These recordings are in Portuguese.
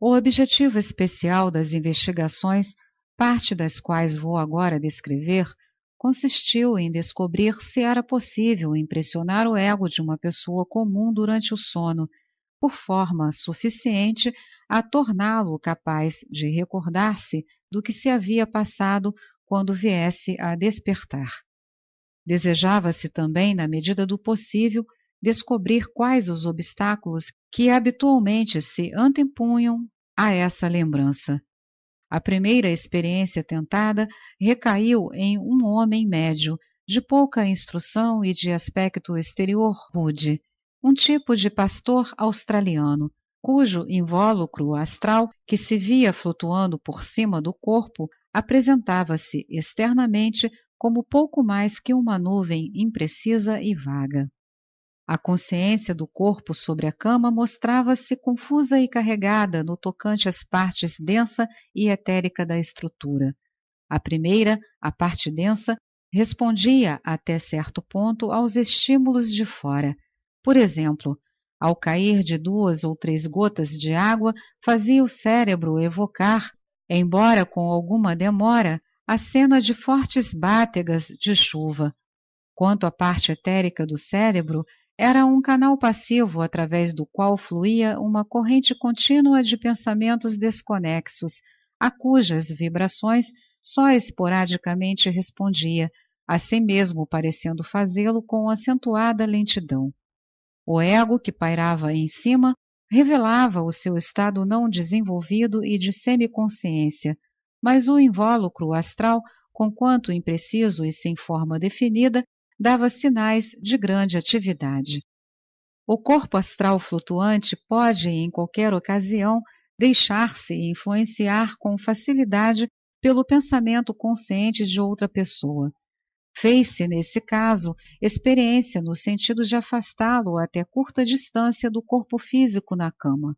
O objetivo especial das investigações, parte das quais vou agora descrever, consistiu em descobrir se era possível impressionar o ego de uma pessoa comum durante o sono, por forma suficiente a torná-lo capaz de recordar-se do que se havia passado quando viesse a despertar. Desejava-se também, na medida do possível, descobrir quais os obstáculos que habitualmente se antepunham a essa lembrança. A primeira experiência tentada recaiu em um homem médio, de pouca instrução e de aspecto exterior rude, um tipo de pastor australiano, cujo invólucro astral, que se via flutuando por cima do corpo, apresentava-se externamente como pouco mais que uma nuvem imprecisa e vaga. A consciência do corpo sobre a cama mostrava-se confusa e carregada no tocante às partes densa e etérica da estrutura. A primeira, a parte densa, respondia até certo ponto aos estímulos de fora. Por exemplo, ao cair de 2 ou 3 gotas de água, fazia o cérebro evocar, embora com alguma demora, a cena de fortes bátegas de chuva. Quanto à parte etérica do cérebro, era um canal passivo através do qual fluía uma corrente contínua de pensamentos desconexos, a cujas vibrações só esporadicamente respondia, assim mesmo parecendo fazê-lo com acentuada lentidão. O ego que pairava em cima revelava o seu estado não desenvolvido e de semiconsciência, mas o invólucro astral, conquanto impreciso e sem forma definida, dava sinais de grande atividade. O corpo astral flutuante pode, em qualquer ocasião, deixar-se influenciar com facilidade pelo pensamento consciente de outra pessoa. Fez-se, nesse caso, experiência no sentido de afastá-lo até curta distância do corpo físico na cama.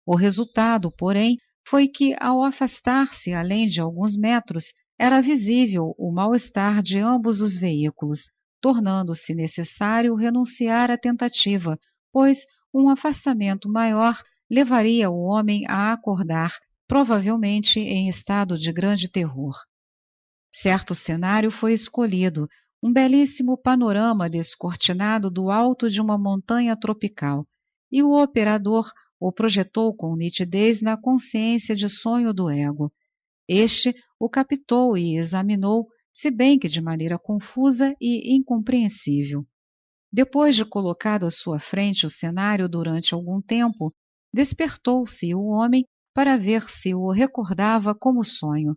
O resultado, porém, foi que, ao afastar-se além de alguns metros, era visível o mal-estar de ambos os veículos, tornando-se necessário renunciar à tentativa, pois um afastamento maior levaria o homem a acordar, provavelmente em estado de grande terror. Certo cenário foi escolhido, um belíssimo panorama descortinado do alto de uma montanha tropical, e o operador o projetou com nitidez na consciência de sonho do ego. Este o captou e examinou, se bem que de maneira confusa e incompreensível. Depois de colocado à sua frente o cenário durante algum tempo, despertou-se o homem para ver se o recordava como sonho.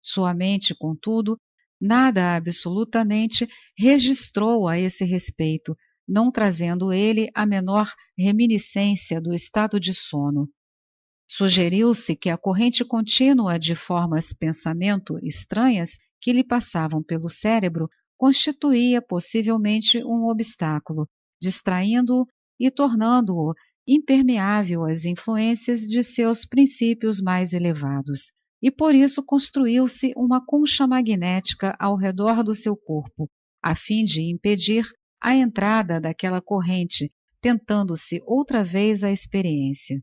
Sua mente, contudo, nada absolutamente registrou a esse respeito, não trazendo ele a menor reminiscência do estado de sono. Sugeriu-se que a corrente contínua de formas pensamento estranhas que lhe passavam pelo cérebro constituía possivelmente um obstáculo, distraindo-o e tornando-o impermeável às influências de seus princípios mais elevados. E por isso construiu-se uma concha magnética ao redor do seu corpo, a fim de impedir a entrada daquela corrente, tentando-se outra vez a experiência.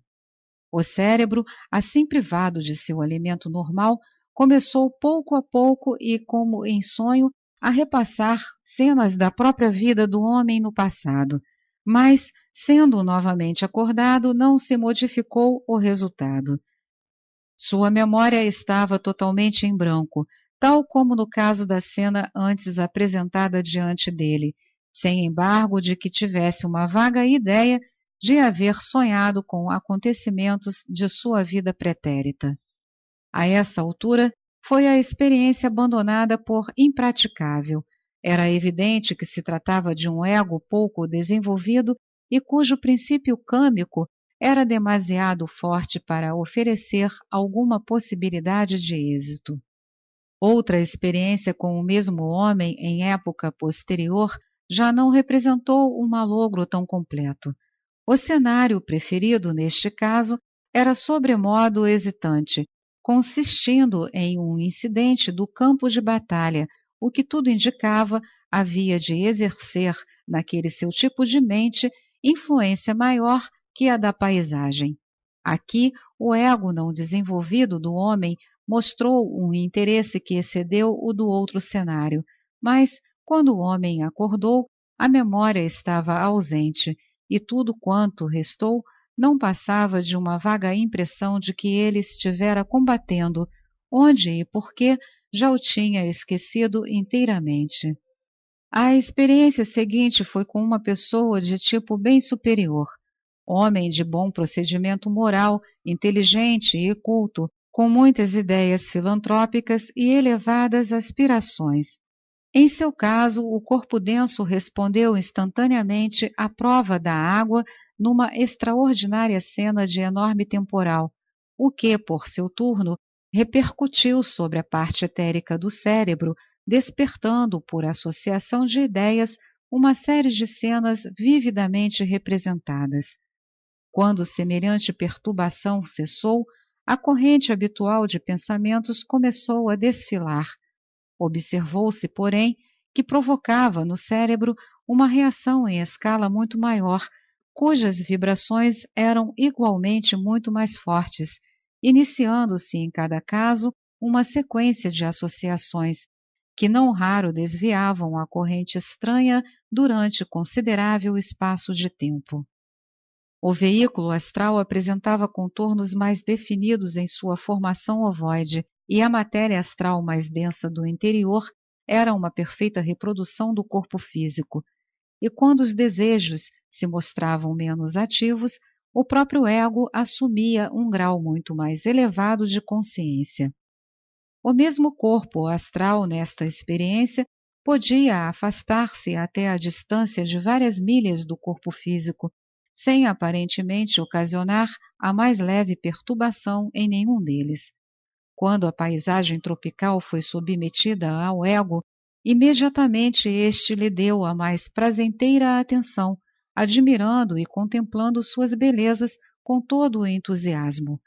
O cérebro, assim privado de seu alimento normal, começou pouco a pouco e, como em sonho, a repassar cenas da própria vida do homem no passado, mas, sendo novamente acordado, não se modificou o resultado. Sua memória estava totalmente em branco, tal como no caso da cena antes apresentada diante dele, sem embargo de que tivesse uma vaga ideia de haver sonhado com acontecimentos de sua vida pretérita. A essa altura, foi a experiência abandonada por impraticável. Era evidente que se tratava de um ego pouco desenvolvido e cujo princípio câmico era demasiado forte para oferecer alguma possibilidade de êxito. Outra experiência com o mesmo homem em época posterior já não representou um malogro tão completo. O cenário preferido neste caso era sobremodo hesitante, consistindo em um incidente do campo de batalha, o que tudo indicava havia de exercer naquele seu tipo de mente influência maior que a da paisagem. Aqui, o ego não desenvolvido do homem mostrou um interesse que excedeu o do outro cenário, mas, quando o homem acordou, a memória estava ausente, e tudo quanto restou não passava de uma vaga impressão de que ele estivera combatendo, onde e por que já o tinha esquecido inteiramente. A experiência seguinte foi com uma pessoa de tipo bem superior, homem de bom procedimento moral, inteligente e culto, com muitas ideias filantrópicas e elevadas aspirações. Em seu caso, o corpo denso respondeu instantaneamente à prova da água numa extraordinária cena de enorme temporal, o que, por seu turno, repercutiu sobre a parte etérica do cérebro, despertando, por associação de ideias, uma série de cenas vividamente representadas. Quando semelhante perturbação cessou, a corrente habitual de pensamentos começou a desfilar. Observou-se, porém, que provocava no cérebro uma reação em escala muito maior, cujas vibrações eram igualmente muito mais fortes, iniciando-se em cada caso uma sequência de associações, que não raro desviavam a corrente estranha durante considerável espaço de tempo. O veículo astral apresentava contornos mais definidos em sua formação ovoide, e a matéria astral mais densa do interior era uma perfeita reprodução do corpo físico. E quando os desejos se mostravam menos ativos, o próprio ego assumia um grau muito mais elevado de consciência. O mesmo corpo astral, nesta experiência, podia afastar-se até a distância de várias milhas do corpo físico, sem aparentemente ocasionar a mais leve perturbação em nenhum deles. Quando a paisagem tropical foi submetida ao ego, imediatamente este lhe deu a mais prazenteira atenção, admirando e contemplando suas belezas com todo o entusiasmo.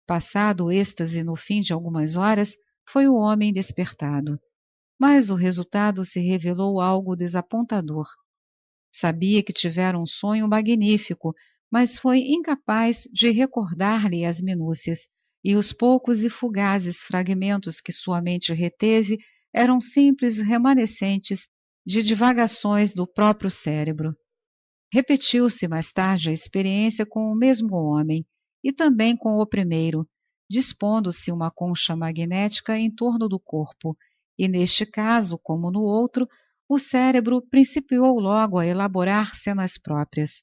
Passado o êxtase no fim de algumas horas, foi o homem despertado. Mas o resultado se revelou algo desapontador. Sabia que tivera um sonho magnífico, mas foi incapaz de recordar-lhe as minúcias, e os poucos e fugazes fragmentos que sua mente reteve eram simples remanescentes de divagações do próprio cérebro. Repetiu-se mais tarde a experiência com o mesmo homem, e também com o primeiro, dispondo-se uma concha magnética em torno do corpo, e neste caso, como no outro, o cérebro principiou logo a elaborar cenas próprias.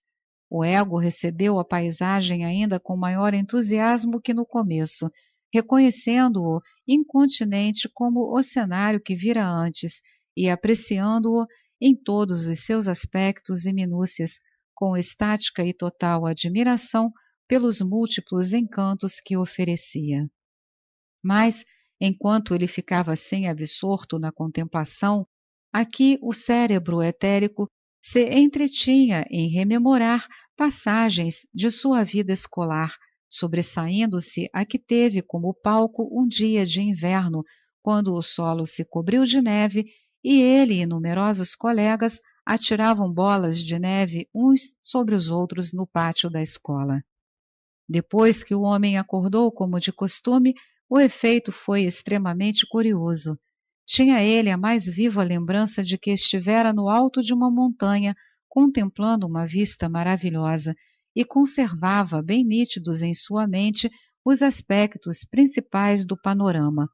O ego recebeu a paisagem ainda com maior entusiasmo que no começo, reconhecendo-o incontinente como o cenário que vira antes e apreciando-o em todos os seus aspectos e minúcias, com estática e total admiração pelos múltiplos encantos que oferecia. Mas, enquanto ele ficava assim absorto na contemplação, aqui o cérebro etérico se entretinha em rememorar passagens de sua vida escolar, sobressaindo-se a que teve como palco um dia de inverno, quando o solo se cobriu de neve e ele e numerosos colegas atiravam bolas de neve uns sobre os outros no pátio da escola. Depois que o homem acordou como de costume, o efeito foi extremamente curioso. Tinha ele a mais viva lembrança de que estivera no alto de uma montanha, contemplando uma vista maravilhosa, e conservava bem nítidos em sua mente os aspectos principais do panorama.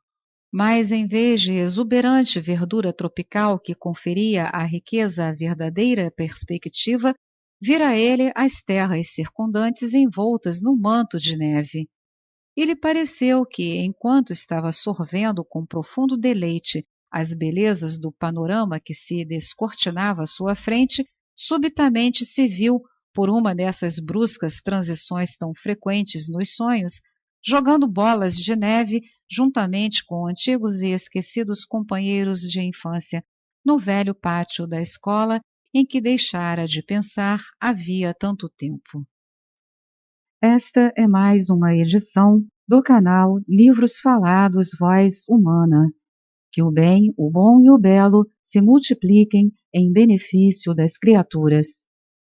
Mas, em vez de exuberante verdura tropical que conferia à riqueza a verdadeira perspectiva, vira ele as terras circundantes envoltas num manto de neve. E lhe pareceu que, enquanto estava sorvendo com profundo deleite as belezas do panorama que se descortinava à sua frente, subitamente se viu, por uma dessas bruscas transições tão frequentes nos sonhos, jogando bolas de neve juntamente com antigos e esquecidos companheiros de infância, no velho pátio da escola em que deixara de pensar havia tanto tempo. Esta é mais uma edição do canal Livros Falados Voz Humana. Que o bem, o bom e o belo se multipliquem em benefício das criaturas.